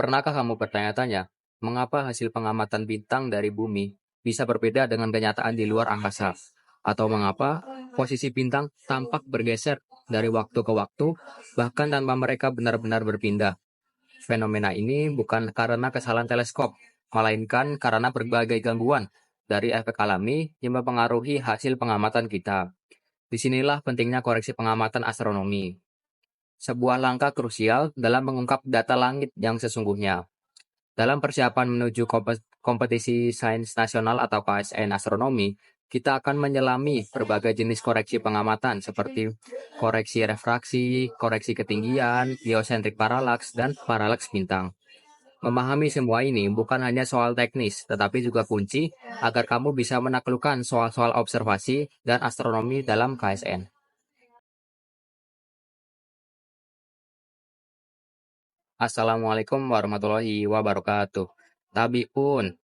Pernahkah kamu bertanya-tanya, mengapa hasil pengamatan bintang dari bumi bisa berbeda dengan kenyataan di luar angkasa? Atau mengapa posisi bintang tampak bergeser dari waktu ke waktu, bahkan tanpa mereka benar-benar berpindah? Fenomena ini bukan karena kesalahan teleskop, melainkan karena berbagai gangguan dari efek alami yang mempengaruhi hasil pengamatan kita. Disinilah pentingnya koreksi pengamatan astronomi, sebuah langkah krusial dalam mengungkap data langit yang sesungguhnya. Dalam persiapan menuju kompetisi sains nasional atau KSN astronomi, kita akan menyelami berbagai jenis koreksi pengamatan seperti koreksi refraksi, koreksi ketinggian, geosentrik paralaks, dan paralaks bintang. Memahami semua ini bukan hanya soal teknis, tetapi juga kunci agar kamu bisa menaklukkan soal-soal observasi dan astronomi dalam KSN. Assalamualaikum warahmatullahi wabarakatuh. Tabiun.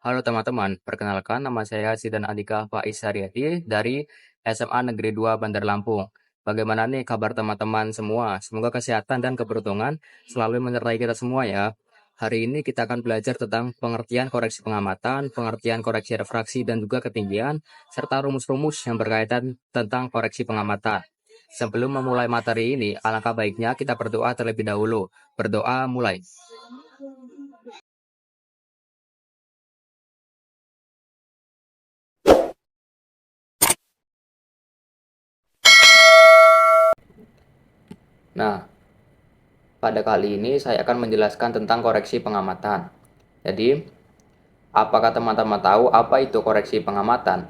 Halo teman-teman, perkenalkan nama saya Sidan Andika Faiz Haryadi dari SMA Negeri 2 Bandar Lampung. Bagaimana nih kabar teman-teman semua? Semoga kesehatan dan keberuntungan selalu menyertai kita semua ya. Hari ini kita akan belajar tentang pengertian koreksi pengamatan, pengertian koreksi refraksi dan juga ketinggian, serta rumus-rumus yang berkaitan tentang koreksi pengamatan. Sebelum memulai materi ini, alangkah baiknya kita berdoa terlebih dahulu. Berdoa mulai. Nah, pada kali ini saya akan menjelaskan tentang koreksi pengamatan. Jadi, apakah teman-teman tahu apa itu koreksi pengamatan?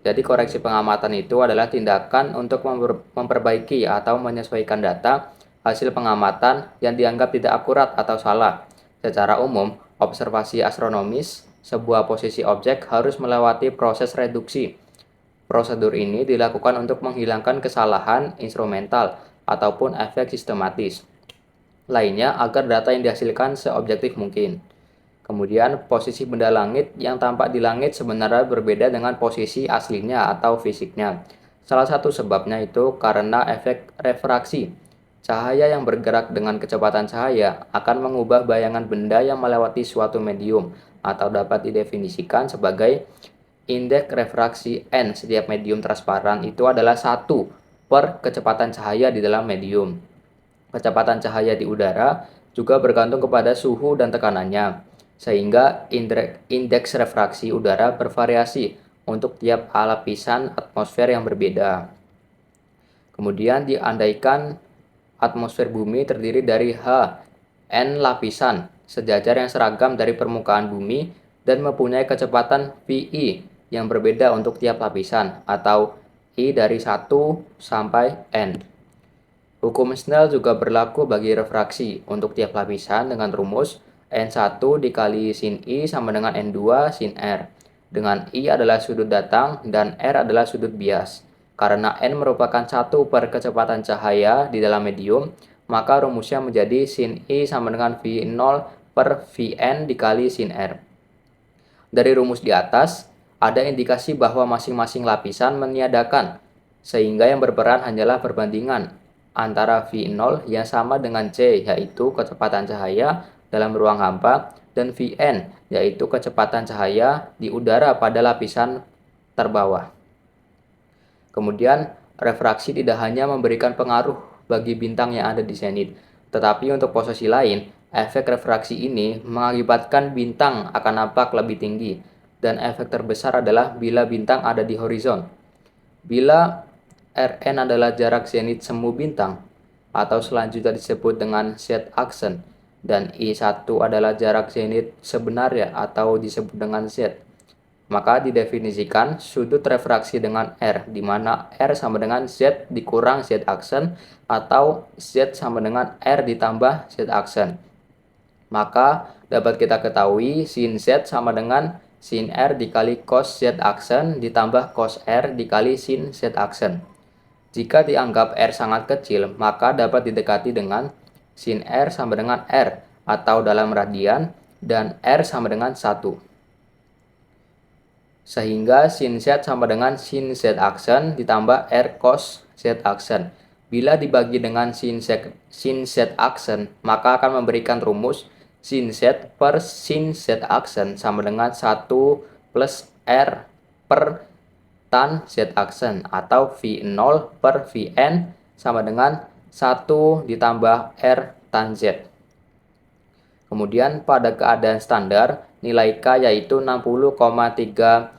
Jadi, koreksi pengamatan itu adalah tindakan untuk memperbaiki atau menyesuaikan data hasil pengamatan yang dianggap tidak akurat atau salah. Secara umum, observasi astronomis, sebuah posisi objek harus melewati proses reduksi. Prosedur ini dilakukan untuk menghilangkan kesalahan instrumental ataupun efek sistematis lainnya agar data yang dihasilkan seobjektif mungkin. Kemudian, posisi benda langit yang tampak di langit sebenarnya berbeda dengan posisi aslinya atau fisiknya. Salah satu sebabnya itu karena efek refraksi. Cahaya yang bergerak dengan kecepatan cahaya akan mengubah bayangan benda yang melewati suatu medium atau dapat didefinisikan sebagai indeks refraksi N setiap medium transparan itu adalah 1 per kecepatan cahaya di dalam medium. Kecepatan cahaya di udara juga bergantung kepada suhu dan tekanannya, sehingga indeks refraksi udara bervariasi untuk tiap lapisan atmosfer yang berbeda. Kemudian diandaikan atmosfer bumi terdiri dari N lapisan sejajar yang seragam dari permukaan bumi dan mempunyai kecepatan VI yang berbeda untuk tiap lapisan atau I dari 1 sampai N. Hukum Snell juga berlaku bagi refraksi untuk tiap lapisan dengan rumus N1 dikali sin I sama dengan N2 sin R. Dengan I adalah sudut datang dan R adalah sudut bias. Karena N merupakan 1 per kecepatan cahaya di dalam medium, maka rumusnya menjadi sin I sama dengan V0 per Vn dikali sin R. Dari rumus di atas, ada indikasi bahwa masing-masing lapisan meniadakan, sehingga yang berperan hanyalah perbandingan antara V0 yang sama dengan C, yaitu kecepatan cahaya dalam ruang hampa, dan Vn, yaitu kecepatan cahaya di udara pada lapisan terbawah. Kemudian, refraksi tidak hanya memberikan pengaruh bagi bintang yang ada di zenit, tetapi untuk posisi lain, efek refraksi ini mengakibatkan bintang akan nampak lebih tinggi, dan efek terbesar adalah bila bintang ada di horizon. Bila Rn adalah jarak zenit semu bintang, atau selanjutnya disebut dengan Z-aksen, dan I1 adalah jarak zenit sebenarnya atau disebut dengan Z, maka didefinisikan sudut refraksi dengan R, di mana R sama dengan Z dikurang Z-aksen, atau Z sama dengan R ditambah Z-aksen. Maka dapat kita ketahui sin Z sama dengan sin R dikali cos Z-aksen ditambah cos R dikali sin Z-aksen. Jika dianggap R sangat kecil, maka dapat didekati dengan sin R sama dengan R atau dalam radian dan R sama dengan 1. Sehingga sin Z sama dengan sin Z-aksen ditambah R cos Z-aksen. Bila dibagi dengan sin Z-aksen, maka akan memberikan rumus sin z per sin z aksen sama dengan 1 plus R per tan z aksen, atau V0 per Vn sama dengan 1 ditambah R tan Z. Kemudian pada keadaan standar, nilai K yaitu 60,3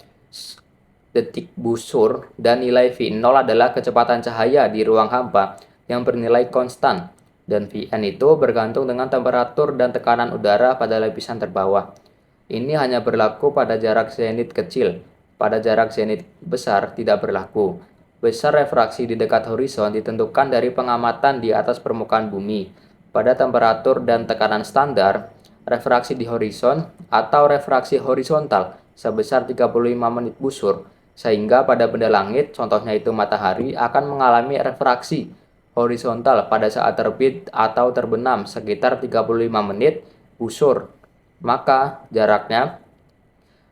detik busur dan nilai V0 adalah kecepatan cahaya di ruang hampa yang bernilai konstan, dan Vn itu bergantung dengan temperatur dan tekanan udara pada lapisan terbawah. Ini hanya berlaku pada jarak zenit kecil. Pada jarak zenit besar tidak berlaku. Besar refraksi di dekat horizon ditentukan dari pengamatan di atas permukaan bumi. Pada temperatur dan tekanan standar, refraksi di horizon atau refraksi horizontal sebesar 35 menit busur, sehingga pada benda langit, contohnya itu matahari, akan mengalami refraksi horizontal pada saat terbit atau terbenam sekitar 35 menit busur. Maka jaraknya,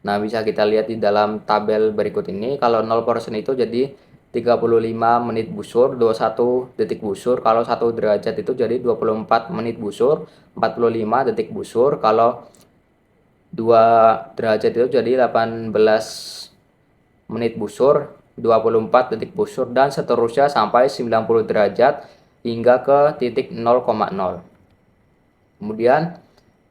nah bisa kita lihat di dalam tabel berikut ini, kalau 0% itu jadi 35 menit busur, 21 detik busur, kalau 1 derajat itu jadi 24 menit busur, 45 detik busur, kalau 2 derajat itu jadi 18 menit busur, 24 detik busur, dan seterusnya sampai 90 derajat hingga ke titik 0,0. Kemudian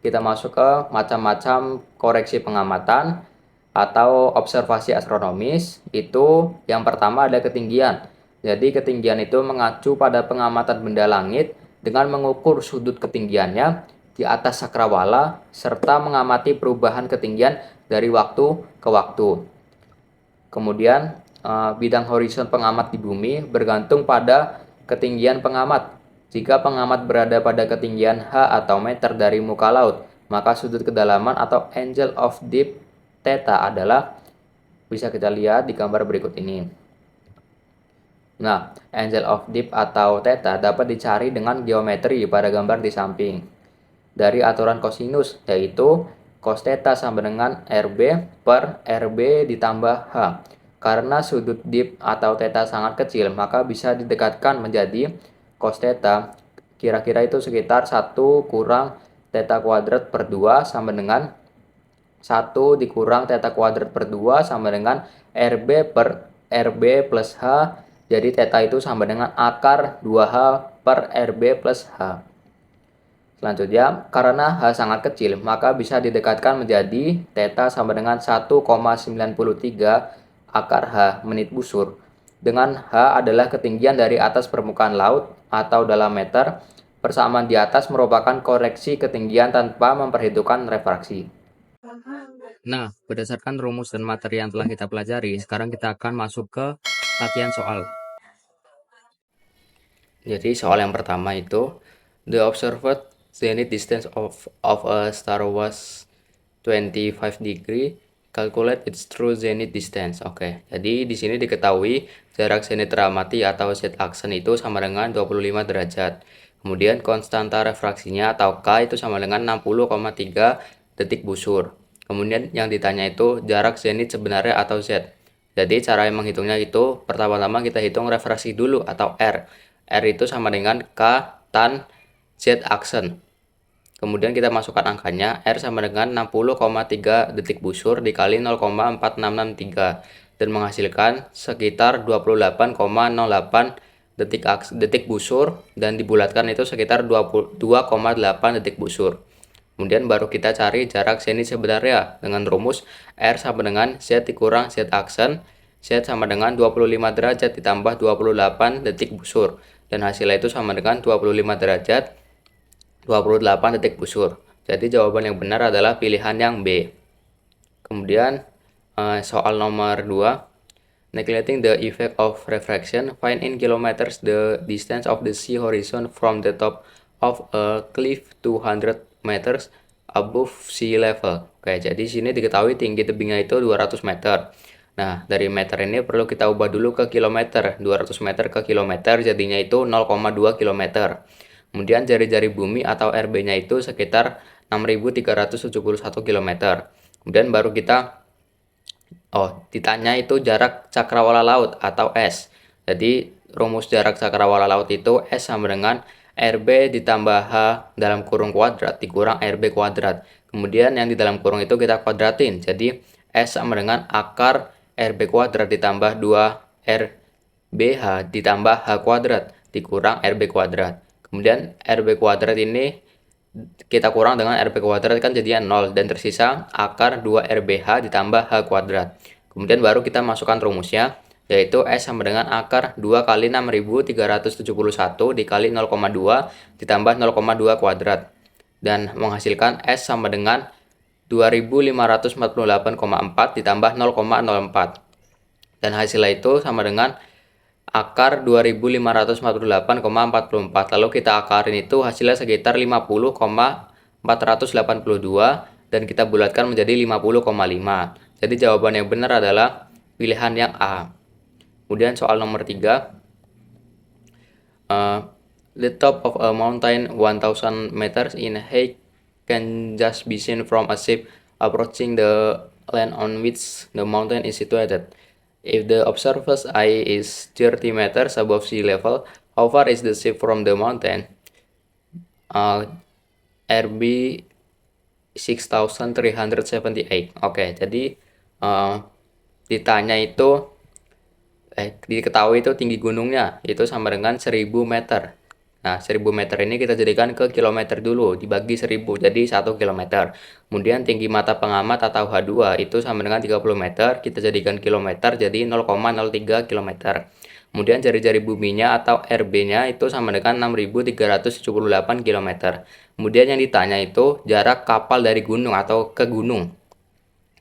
kita masuk ke macam-macam koreksi pengamatan atau observasi astronomis. Itu yang pertama ada ketinggian. Jadi ketinggian itu mengacu pada pengamatan benda langit dengan mengukur sudut ketinggiannya di atas cakrawala serta mengamati perubahan ketinggian dari waktu ke waktu. Kemudian bidang horizon pengamat di bumi bergantung pada ketinggian pengamat. Jika pengamat berada pada ketinggian H atau meter dari muka laut, maka sudut kedalaman atau angle of depth theta adalah, bisa kita lihat di gambar berikut ini. Nah, angle of depth atau theta dapat dicari dengan geometri pada gambar di samping. Dari aturan kosinus, yaitu cos theta sama dengan RB per RB ditambah H. Karena sudut dip atau theta sangat kecil, maka bisa didekatkan menjadi cos theta. Kira-kira itu sekitar 1 kurang theta kuadrat per 2 sama dengan 1 dikurang theta kuadrat per 2 sama dengan RB per RB plus H. Jadi theta itu sama dengan akar 2H per RB plus H. Selanjutnya, karena H sangat kecil, maka bisa didekatkan menjadi theta sama dengan 1,93 akar H menit busur. Dengan H adalah ketinggian dari atas permukaan laut atau dalam meter. Persamaan di atas merupakan koreksi ketinggian tanpa memperhitungkan refraksi. Nah, berdasarkan rumus dan materi yang telah kita pelajari, sekarang kita akan masuk ke latihan soal. Jadi soal yang pertama itu, the observed zenith distance of a star was 25 degree. Calculate its true zenith distance. Oke, jadi di sini diketahui jarak zenith teramati atau z aksen itu sama dengan 25 derajat. Kemudian konstanta refraksinya atau K itu sama dengan 60,3 detik busur. Kemudian yang ditanya itu jarak zenith sebenarnya atau Z. Jadi cara yang menghitungnya itu pertama-tama kita hitung refraksi dulu atau R. R itu sama dengan K tan Z aksen. Kemudian kita masukkan angkanya, R sama dengan 60,3 detik busur dikali 0,4663 dan menghasilkan sekitar 28,08 detik busur, dan dibulatkan itu sekitar 22,8 detik busur. Kemudian baru kita cari jarak zenith sebenarnya dengan rumus R sama dengan Z dikurang Z aksen. Z sama dengan 25 derajat ditambah 28 detik busur, dan hasilnya itu sama dengan 25 derajat 28 detik busur. Jadi jawaban yang benar adalah pilihan yang B. Kemudian soal nomor 2, neglecting the effect of refraction, find in kilometers the distance of the sea horizon from the top of a cliff 200 meters above sea level. Oke, jadi sini diketahui tinggi tebingnya itu 200 meter. Nah, dari meter ini perlu kita ubah dulu ke kilometer. 200 meter ke kilometer jadinya itu 0,2 kilometer. Kemudian jari-jari bumi atau RB-nya itu sekitar 6.371 km. Kemudian baru kita ditanya itu jarak cakrawala laut atau S. Jadi rumus jarak cakrawala laut itu S sama dengan RB ditambah H dalam kurung kuadrat dikurang RB kuadrat. Kemudian yang di dalam kurung itu kita kuadratin. Jadi S sama dengan akar RB kuadrat ditambah 2RBH ditambah H kuadrat dikurang RB kuadrat. Kemudian RB kuadrat ini kita kurang dengan RB kuadrat kan jadinya 0 dan tersisa akar 2RBH ditambah H kuadrat. Kemudian baru kita masukkan rumusnya, yaitu S sama dengan akar 2 kali 6371 dikali 0,2 ditambah 0,2 kuadrat. Dan menghasilkan S sama dengan 2548,4 ditambah 0,04. Dan hasilnya itu sama dengan akar 2548,44. Lalu kita akarin itu hasilnya sekitar 50,482 dan kita bulatkan menjadi 50,5. Jadi jawaban yang benar adalah pilihan yang A. Kemudian soal nomor 3. The top of a mountain 1000 meters in height can just be seen from a ship approaching the land on which the mountain is situated. If the observer's eye is 30 meters above sea level, how far is the ship from the mountain? RB 6378. Oke, jadi ditanya itu diketahui itu tinggi gunungnya itu sama dengan 1000 meter. Nah, 1000 meter ini kita jadikan ke kilometer dulu, dibagi 1000, jadi 1 kilometer. Kemudian tinggi mata pengamat atau H2 itu sama dengan 30 meter, kita jadikan kilometer, jadi 0,03 kilometer. Kemudian jari-jari buminya atau RB-nya itu sama dengan 6378 kilometer. Kemudian yang ditanya itu jarak kapal dari gunung atau ke gunung.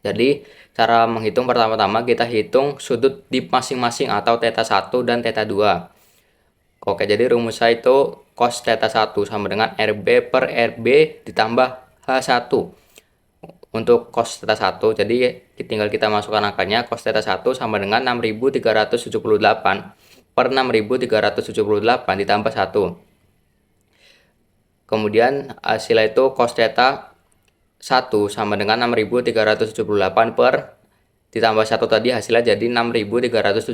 Jadi, cara menghitung pertama-tama kita hitung sudut dip masing-masing atau θ1 dan θ2. Oke, jadi rumusnya itu cos θ1 sama dengan RB per RB ditambah H1. Untuk cos θ1, jadi tinggal kita masukkan angkanya, cos θ1 sama dengan 6378 per 6378 ditambah 1. Kemudian hasilnya itu cos θ1 sama dengan 6378 per ditambah 1 tadi hasilnya jadi 6379.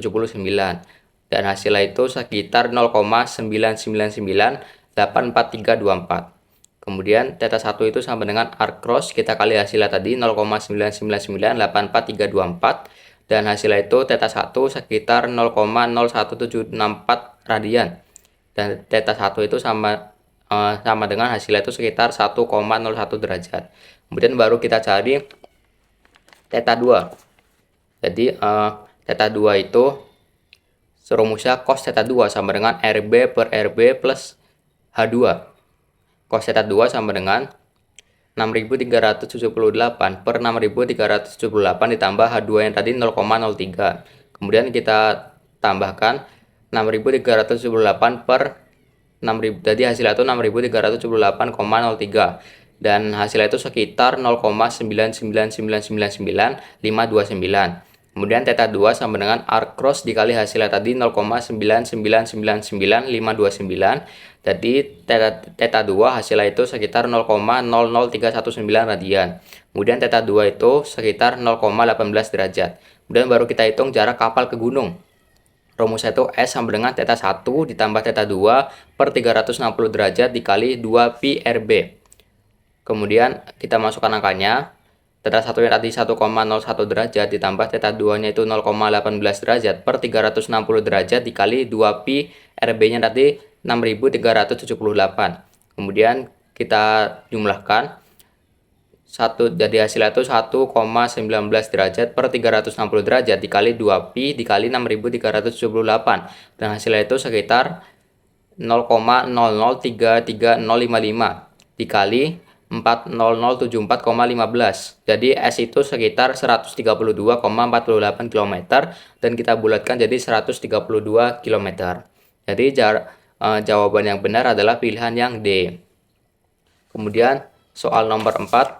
Dan hasilnya itu sekitar 0,99984. Kemudian θ1 itu sama dengan arc cross, kita kali hasilnya tadi 0,99984 dan hasilnya itu θ1 sekitar 0,01764 radian. Dan θ1 itu sama dengan hasilnya itu sekitar 1,01 derajat. Kemudian baru kita cari θ2. Jadi θ2 itu rumusnya cos θ2 sama dengan RB per RB plus H2. Cos θ2 sama dengan 6378 per 6378 ditambah H2 yang tadi 0,03. Kemudian kita tambahkan 6378 per 6000, jadi hasilnya itu 6378,03 dan hasilnya itu sekitar 0,9999959. Kemudian θ2 sama dengan arc cross dikali hasilnya tadi 0,9999529. Jadi θ2 hasilnya itu sekitar 0,00319 radian. Kemudian θ2 itu sekitar 0,18 derajat. Kemudian baru kita hitung jarak kapal ke gunung. Rumusnya itu S sama dengan θ1 ditambah θ2 per 360 derajat dikali 2 pi RB. Kemudian kita masukkan angkanya. θ1 nya tadi 1,01 derajat ditambah θ2 nya itu 0,18 derajat per 360 derajat dikali 2 pi RB nya tadi 6378. Kemudian kita jumlahkan jadi hasilnya itu 1,19 derajat per 360 derajat dikali 2 pi dikali 6378 dan hasilnya itu sekitar 0,0033055 dikali 40074,15. Jadi S itu sekitar 132,48 km dan kita bulatkan jadi 132 km. Jadi jawaban yang benar adalah pilihan yang D. Kemudian soal nomor 4.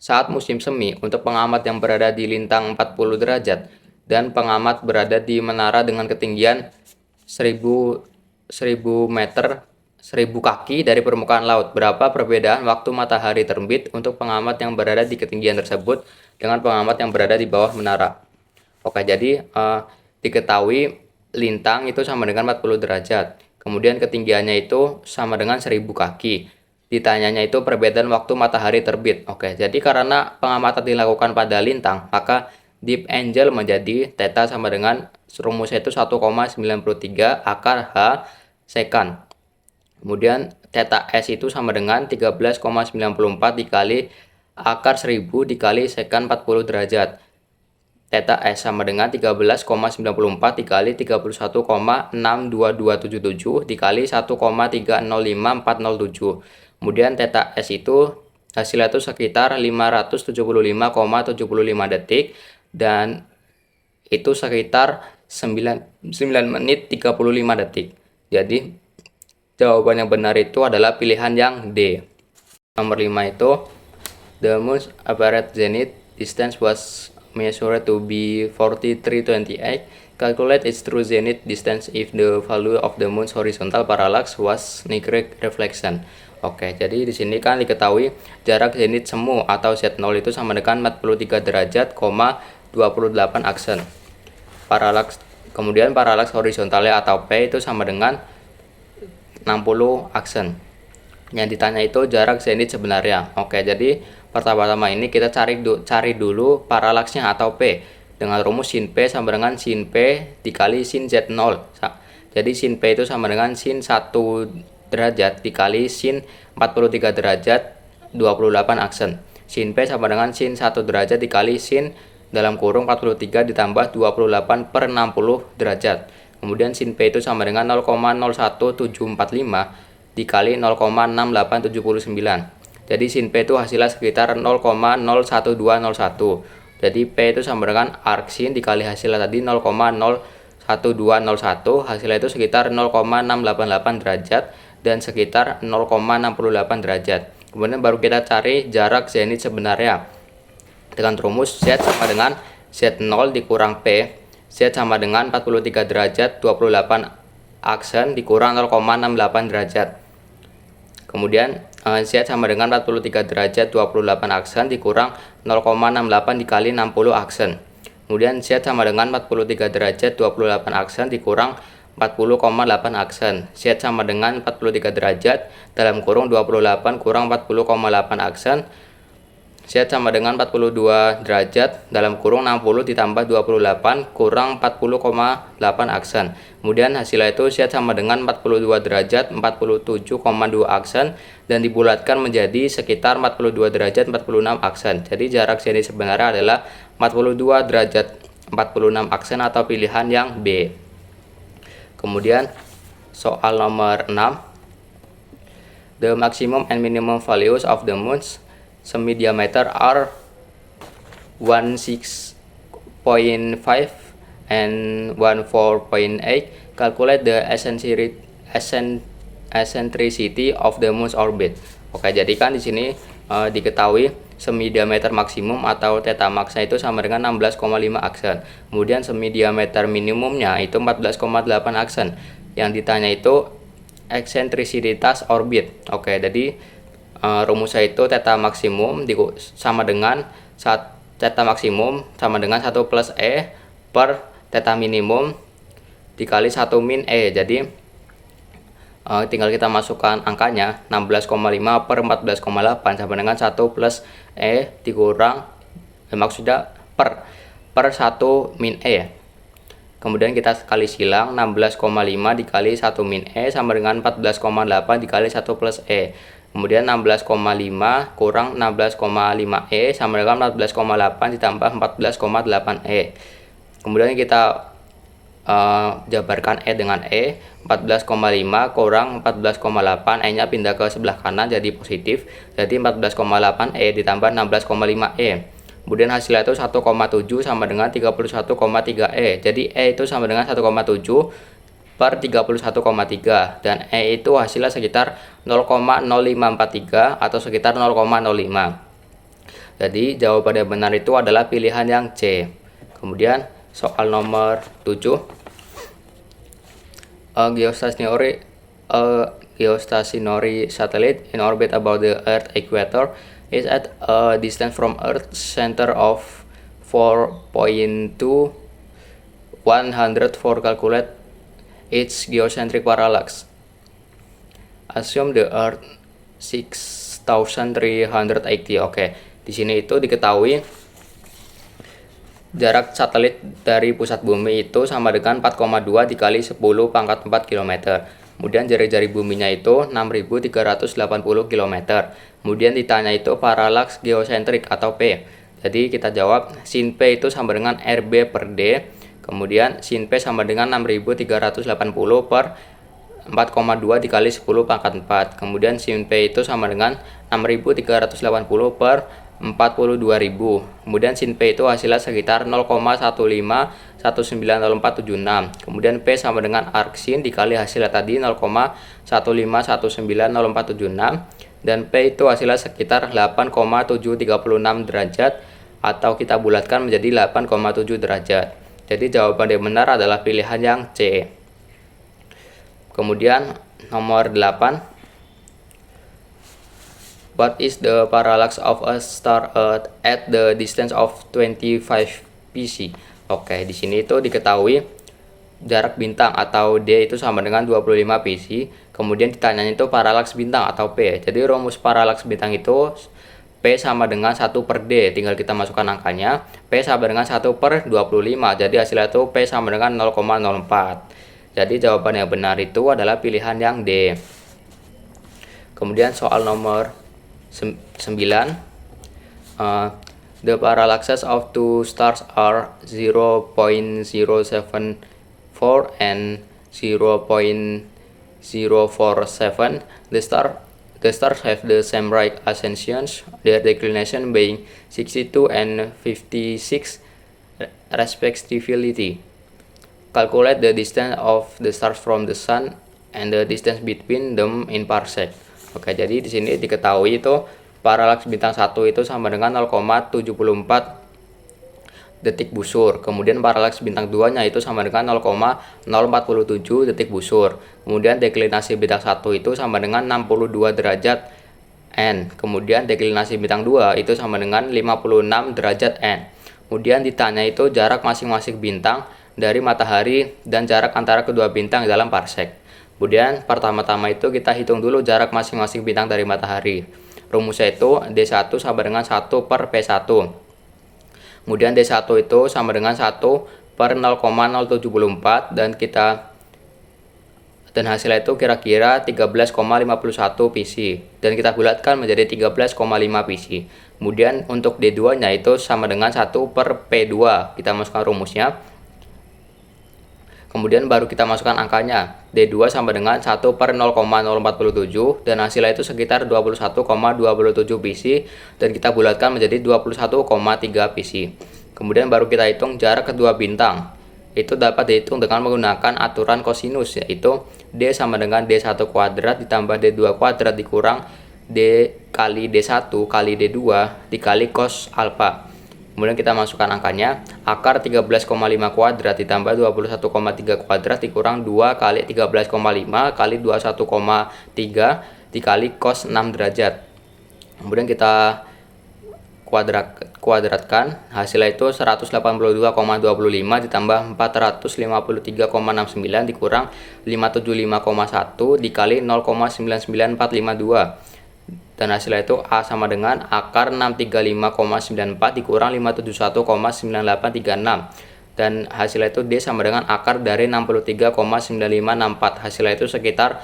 Saat musim semi, untuk pengamat yang berada di lintang 40 derajat dan pengamat berada di menara dengan ketinggian 1000 meter 1000 kaki dari permukaan laut. Berapa perbedaan waktu matahari terbit untuk pengamat yang berada di ketinggian tersebut dengan pengamat yang berada di bawah menara? Oke, jadi diketahui lintang itu sama dengan 40 derajat. Kemudian ketinggiannya itu sama dengan 1000 kaki. Ditanyanya itu perbedaan waktu matahari terbit. Oke, jadi karena pengamatan dilakukan pada lintang, maka deep angle menjadi theta sama dengan rumusnya itu 1,93 akar H sekan. Kemudian theta S itu sama dengan 13,94 dikali akar 1000 dikali sekan 40 derajat. Theta S sama dengan 13,94 dikali 31,62277 dikali 1,305407. Kemudian theta S itu hasilnya itu sekitar 575,75 detik dan itu sekitar 9 menit 35 detik. Jadi jawaban yang benar itu adalah pilihan yang D. Nomor 5 itu the moon's apparent zenith distance was measured to be 4328. Calculate its true zenith distance if the value of the moon's horizontal parallax was negative reflection. Oke, jadi di sini kan diketahui jarak zenith semu atau Z0 itu sama dengan 43 derajat, 28 aksen. Kemudian paralaks horizontalnya atau P itu sama dengan 60 aksen. Yang ditanya itu jarak zenith sebenarnya. Oke, jadi pertama-tama ini kita cari dulu paralaksnya atau P dengan rumus sin P sama dengan sin P dikali sin Z0. Jadi sin P itu sama dengan sin 1 derajat dikali sin 43 derajat 28 aksen. Sin P sama dengan sin 1 derajat dikali sin dalam kurung 43 ditambah 28 per 60 derajat. Kemudian sin P itu sama dengan 0,01745 dikali 0,6879. Jadi sin P itu hasilnya sekitar 0,01201. Jadi P itu sama dengan arc sin dikali hasilnya tadi 0,01201. Hasilnya itu sekitar 0,688 derajat dan sekitar 0,68 derajat. Kemudian baru kita cari jarak zenith sebenarnya. Dengan rumus Z sama dengan Z0 dikurang P. Z sama dengan 43 derajat 28 aksen dikurang 0,68 derajat. Kemudian Z sama dengan 43 derajat 28 aksen dikurang 0,68 dikali 60 aksen. Kemudian Z sama dengan 43 derajat 28 aksen dikurang 40,8 aksen. Z sama dengan 43 derajat dalam kurung 28 kurang 40,8 aksen. Z sama dengan 42 derajat dalam kurung 60 ditambah 28 kurang 40,8 aksen. Kemudian hasilnya itu Z sama dengan 42 derajat 47,2 aksen dan dibulatkan menjadi sekitar 42 derajat 46 aksen. Jadi jarak zenith sebenarnya adalah 42 derajat 46 aksen atau pilihan yang B. Kemudian soal nomor 6. The maximum and minimum values of the moon's semi-diameter are 16.5 and 14.8. Calculate the eccentricity of the moon's orbit. Oke, jadi kan di sini diketahui semi diameter maksimum atau theta max itu sama dengan 16,5 aksen. Kemudian semi diameter minimumnya itu 14,8 aksen. Yang ditanya itu eksentrisitas orbit. Oke, jadi rumusnya itu theta maksimum sama dengan theta maksimum sama dengan 1 plus E per theta minimum dikali 1 min E. Jadi tinggal kita masukkan angkanya 16,5 per 14,8 sama dengan 1 plus E dikurang maksudnya per 1 min E. Kemudian kita kali silang 16,5 dikali 1 min E sama dengan 14,8 dikali 1 plus E. Kemudian 16,5 kurang 16,5 E sama dengan 14,8 ditambah 14,8 E. Kemudian kita jabarkan E dengan E. 14,5 kurang 14,8 E nya pindah ke sebelah kanan jadi positif. Jadi 14,8 E ditambah 16,5 E. Kemudian hasilnya itu 1,7 sama dengan 31,3 E. Jadi E itu sama dengan 1,7 per 31,3 dan E itu hasilnya sekitar 0,0543 atau sekitar 0,05. Jadi jawaban yang benar itu adalah pilihan yang C. Kemudian soal nomor 7. A geostationary satellite in orbit about the Earth equator is at a distance from Earth's center of 4.2 104. Calculate its geocentric parallax. Assume the Earth 6380. Oke, di sini itu diketahui jarak satelit dari pusat bumi itu sama dengan 4,2 dikali 10 pangkat 4 km. Kemudian jari-jari buminya itu 6380 km. Kemudian ditanya itu parallaks geosentrik atau P. Jadi kita jawab sin P itu sama dengan RB per D. Kemudian sin P sama dengan 6380 per 4,2 dikali 10 pangkat 4. Kemudian sin P itu sama dengan 6380 per 42.000. Kemudian sin P itu hasilnya sekitar 0,15190476. Kemudian P sama dengan arc sin dikali hasilnya tadi 0,15190476, dan P itu hasilnya sekitar 8,736 derajat, atau kita bulatkan menjadi 8,7 derajat. Jadi jawaban yang benar adalah pilihan yang C. Kemudian nomor 8. What is the parallax of a star at the distance of 25 pc? Oke, di sini itu diketahui jarak bintang atau D itu sama dengan 25 pc. Kemudian ditanyanya itu parallaks bintang atau P. Jadi rumus parallaks bintang itu P sama dengan 1 per D. Tinggal kita masukkan angkanya. P sama dengan 1 per 25. Jadi hasilnya itu P sama dengan 0,04. Jadi jawaban yang benar itu adalah pilihan yang D. Kemudian soal nomor 9. The parallaxes of two stars are 0.074 and 0.047. The stars have the same right ascensions, their declination being 62 and 56 respectively. Calculate the distance of the stars from the sun and the distance between them in parsec. Oke, jadi di sini diketahui itu parallaks bintang 1 itu sama dengan 0,74 detik busur. Kemudian parallaks bintang 2-nya itu sama dengan 0,047 detik busur. Kemudian deklinasi bintang 1 itu sama dengan 62 derajat N. Kemudian deklinasi bintang 2 itu sama dengan 56 derajat N. Kemudian ditanya itu jarak masing-masing bintang dari matahari dan jarak antara kedua bintang dalam parsec. Kemudian pertama-tama itu kita hitung dulu jarak masing-masing bintang dari matahari. Rumusnya itu D1 sama dengan 1 per P1. Kemudian D1 itu sama dengan 1 per 0,074 dan hasilnya itu kira-kira 13,51 pc. Dan kita bulatkan menjadi 13,5 pc. Kemudian untuk D2-nya itu sama dengan 1 per P2. Kita masukkan rumusnya. Kemudian baru kita masukkan angkanya. D2 sama dengan 1 per 0,047 dan hasilnya itu sekitar 21,27 pc, dan kita bulatkan menjadi 21,3 pc. Kemudian baru kita hitung jarak kedua bintang. Itu dapat dihitung dengan menggunakan aturan kosinus, yaitu D sama dengan D1 kuadrat ditambah D2 kuadrat dikurang D kali D1 kali D2 dikali cos alfa. Kemudian kita masukkan angkanya, akar 13,5 kuadrat ditambah 21,3 kuadrat dikurang 2 kali 13,5 kali 21,3 dikali cos 6 derajat. Kemudian kita kuadratkan, hasilnya itu 182,25 ditambah 453,69 dikurang 575,1 dikali 0,99452. Dan hasilnya itu A sama dengan akar 635,94 dikurang 571,9836. Dan hasilnya itu D sama dengan akar dari 63,9564. Hasilnya itu sekitar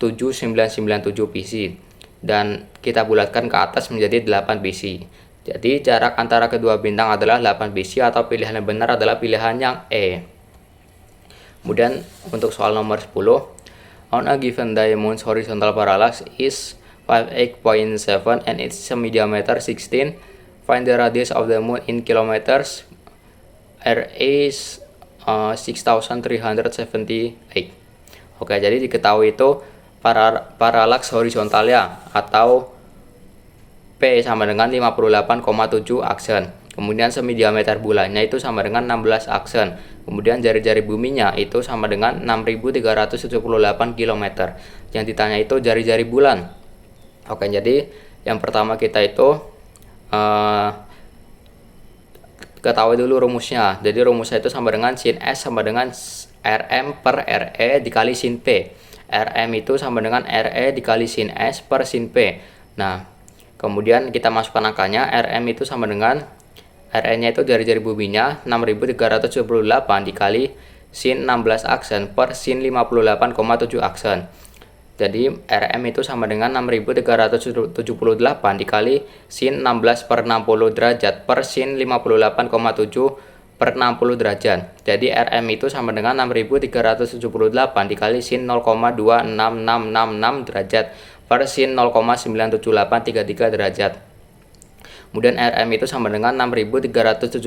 7997 pc. Dan kita bulatkan ke atas menjadi 8 pc. Jadi jarak antara kedua bintang adalah 8 pc, atau pilihan yang benar adalah pilihan yang E. Kemudian untuk soal nomor 10. On a given diamond's horizontal parallax is 58.7 and its semi-diameter 16. Find the radius of the moon in kilometers. R is 6378. Oke, jadi diketahui itu parallaks horizontalnya atau P sama dengan 58,7 aksen. Kemudian semi-diameter bulannya itu sama dengan 16 aksen. Kemudian jari-jari buminya itu sama dengan 6378 km. Yang ditanya itu jari-jari bulan. Oke, jadi yang pertama kita itu ketahui dulu rumusnya. Jadi rumusnya itu sama dengan sin S sama dengan Rm per Re dikali sin P. Rm itu sama dengan Re dikali sin S per sin P. Nah, kemudian kita masukkan angkanya. Rm itu sama dengan Re-nya itu jari-jari buminya 6378 dikali sin 16 aksen per sin 58,7 aksen. Jadi Rm itu sama dengan 6378 dikali sin 16 per 60 derajat per sin 58,7 per 60 derajat. Jadi Rm itu sama dengan 6378 dikali sin 0,26666 derajat per sin 0,97833 derajat. Kemudian Rm itu sama dengan 6378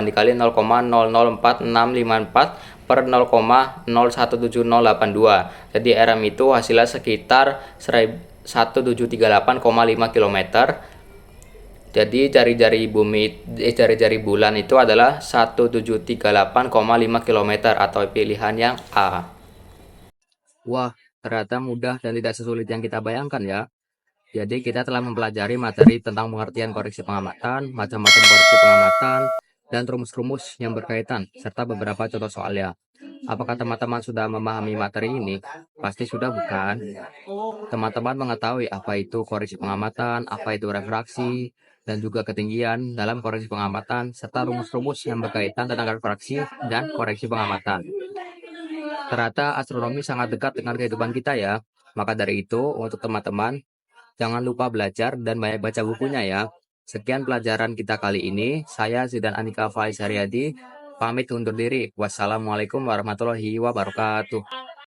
dikali 0,004654 per 0,017082. Jadi Rm itu hasilnya sekitar 1738,5 km. Jadi jari-jari bulan itu adalah 1738,5 km atau pilihan yang A. Wah, ternyata mudah dan tidak sesulit yang kita bayangkan ya. Jadi kita telah mempelajari materi tentang pengertian koreksi pengamatan, macam-macam koreksi pengamatan, dan rumus-rumus yang berkaitan, serta beberapa contoh soalnya. Apakah teman-teman sudah memahami materi ini? Pasti sudah, bukan? Teman-teman mengetahui apa itu koreksi pengamatan, apa itu refraksi, dan juga ketinggian dalam koreksi pengamatan, serta rumus-rumus yang berkaitan tentang refraksi dan koreksi pengamatan. Ternyata astronomi sangat dekat dengan kehidupan kita ya. Maka dari itu, untuk teman-teman, jangan lupa belajar dan banyak baca bukunya ya. Sekian pelajaran kita kali ini. Saya Zidan Andika Faiz Haryadi, pamit undur diri. Wassalamualaikum warahmatullahi wabarakatuh.